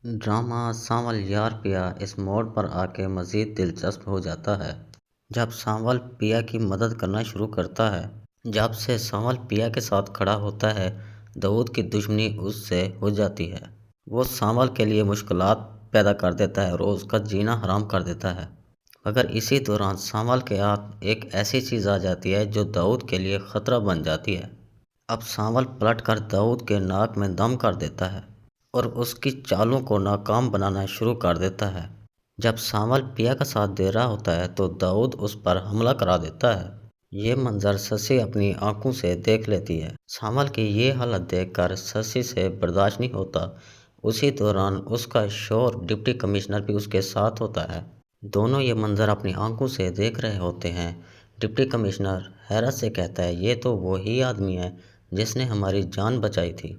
Drama سانول یار پیا اس موڑ پر آ کے مزید دلچسپ ہو جاتا ہے جب سانول پیا کی مدد کرنا شروع کرتا ہے۔ جب سے سانول پیا کے ساتھ کھڑا ہوتا ہے، داؤد کی دشمنی اس سے ہو جاتی ہے۔ وہ سانول کے لیے مشکلات پیدا کر دیتا ہے اور اس کا جینا حرام کر دیتا ہے۔ مگر اسی دوران سانول کے ہاتھ ایک ایسی چیز آ جاتی ہے جو داؤد کے لیے خطرہ بن جاتی ہے۔ اب سانول پلٹ کر داؤد کے ناک میں دم کر دیتا ہے اور اس کی چالوں کو ناکام بنانا شروع کر دیتا ہے۔ جب سانول پیا کا ساتھ دے رہا ہوتا ہے تو داؤد اس پر حملہ کرا دیتا ہے۔ یہ منظر سسی اپنی آنکھوں سے دیکھ لیتی ہے۔ سانول کی یہ حالت دیکھ کر سسی سے برداشت نہیں ہوتا۔ اسی دوران اس کا شوہر ڈپٹی کمشنر بھی اس کے ساتھ ہوتا ہے۔ دونوں یہ منظر اپنی آنکھوں سے دیکھ رہے ہوتے ہیں۔ ڈپٹی کمشنر حیرت سے کہتا ہے، یہ تو وہی آدمی ہے جس نے ہماری جان بچائی تھی۔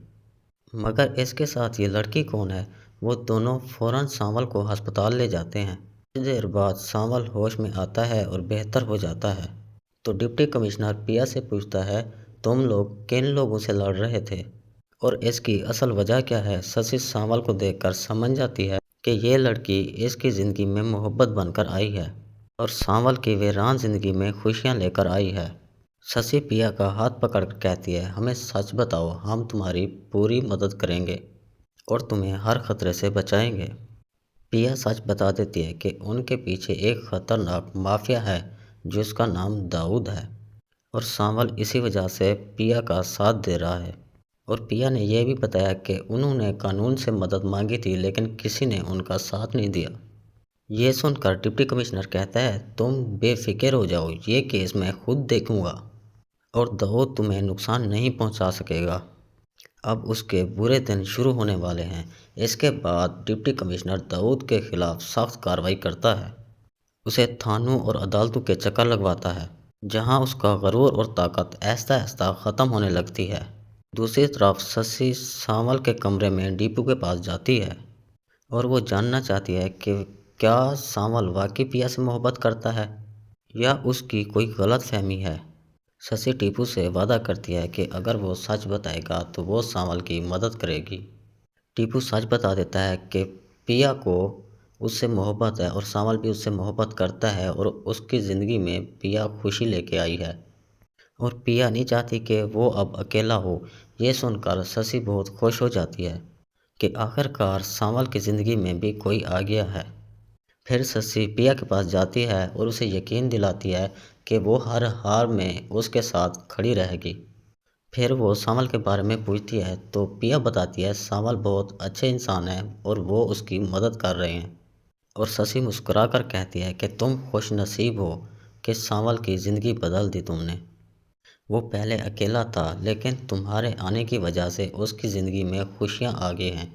مگر اس کے ساتھ یہ لڑکی کون ہے؟ وہ دونوں فوراً سانول کو ہسپتال لے جاتے ہیں۔ کچھ دیر بعد سانول ہوش میں آتا ہے اور بہتر ہو جاتا ہے۔ تو ڈپٹی کمشنر پیا سے پوچھتا ہے، تم لوگ کن لوگوں سے لڑ رہے تھے اور اس کی اصل وجہ کیا ہے؟ سسی سانول کو دیکھ کر سمجھ جاتی ہے کہ یہ لڑکی اس کی زندگی میں محبت بن کر آئی ہے اور سانول کی ویران زندگی میں خوشیاں لے کر آئی ہے۔ سسی پیا کا ہاتھ پکڑ کر کہتی ہے، ہمیں سچ بتاؤ، ہم تمہاری پوری مدد کریں گے اور تمہیں ہر خطرے سے بچائیں گے۔ پیا سچ بتا دیتی ہے کہ ان کے پیچھے ایک خطرناک مافیا ہے جس کا نام داؤد ہے اور سانول اسی وجہ سے پیا کا ساتھ دے رہا ہے۔ اور پیا نے یہ بھی بتایا کہ انہوں نے قانون سے مدد مانگی تھی لیکن کسی نے ان کا ساتھ نہیں دیا۔ یہ سن کر ڈپٹی کمشنر کہتا ہے، تم بے فکر ہو جاؤ، یہ کیس میں خود دیکھوں گا اور داؤد تمہیں نقصان نہیں پہنچا سکے گا۔ اب اس کے برے دن شروع ہونے والے ہیں۔ اس کے بعد ڈپٹی کمشنر داؤد کے خلاف سخت کارروائی کرتا ہے۔ اسے تھانوں اور عدالتوں کے چکر لگواتا ہے جہاں اس کا غرور اور طاقت آہستہ آہستہ ختم ہونے لگتی ہے۔ دوسری طرف سسی سانول کے کمرے میں ڈیپو کے پاس جاتی ہے اور وہ جاننا چاہتی ہے کہ کیا سانول واقعی پیا سے محبت کرتا ہے یا اس کی کوئی غلط فہمی ہے۔ سسی ٹیپو سے وعدہ کرتی ہے کہ اگر وہ سچ بتائے گا تو وہ سانول کی مدد کرے گی۔ ٹیپو سچ بتا دیتا ہے کہ پیا کو اس سے محبت ہے اور سانول بھی اس سے محبت کرتا ہے اور اس کی زندگی میں پیا خوشی لے کے آئی ہے اور پیا نہیں چاہتی کہ وہ اب اکیلا ہو۔ یہ سن کر سسی بہت خوش ہو جاتی ہے کہ آخرکار سانول کی زندگی میں بھی کوئی آ گیا ہے۔ پھر سسی پیا کے پاس جاتی ہے اور اسے یقین دلاتی ہے کہ وہ ہر حال میں اس کے ساتھ کھڑی رہے گی۔ پھر وہ سانول کے بارے میں پوچھتی ہے تو پیا بتاتی ہے سانول بہت اچھے انسان ہیں اور وہ اس کی مدد کر رہے ہیں۔ اور سسی مسکرا کر کہتی ہے کہ تم خوش نصیب ہو کہ سانول کی زندگی بدل دی تم نے۔ وہ پہلے اکیلا تھا لیکن تمہارے آنے کی وجہ سے اس کی زندگی میں خوشیاں آ گئی ہیں۔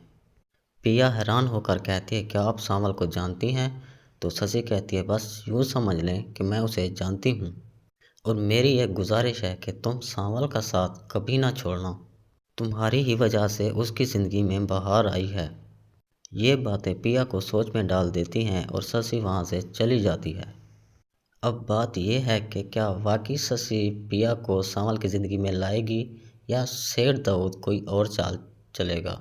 پیا حیران ہو کر کہتی ہے، کیا آپ سانول کو جانتی ہیں؟ تو سسی کہتی ہے، بس یوں سمجھ لیں کہ میں اسے جانتی ہوں اور میری ایک گزارش ہے کہ تم سانول کا ساتھ کبھی نہ چھوڑنا۔ تمہاری ہی وجہ سے اس کی زندگی میں بہار آئی ہے۔ یہ باتیں پیا کو سوچ میں ڈال دیتی ہیں اور سسی وہاں سے چلی جاتی ہے۔ اب بات یہ ہے کہ کیا واقعی سسی پیا کو سانول کی زندگی میں لائے گی یا سیٹھ داؤد کوئی اور چال چلے گا؟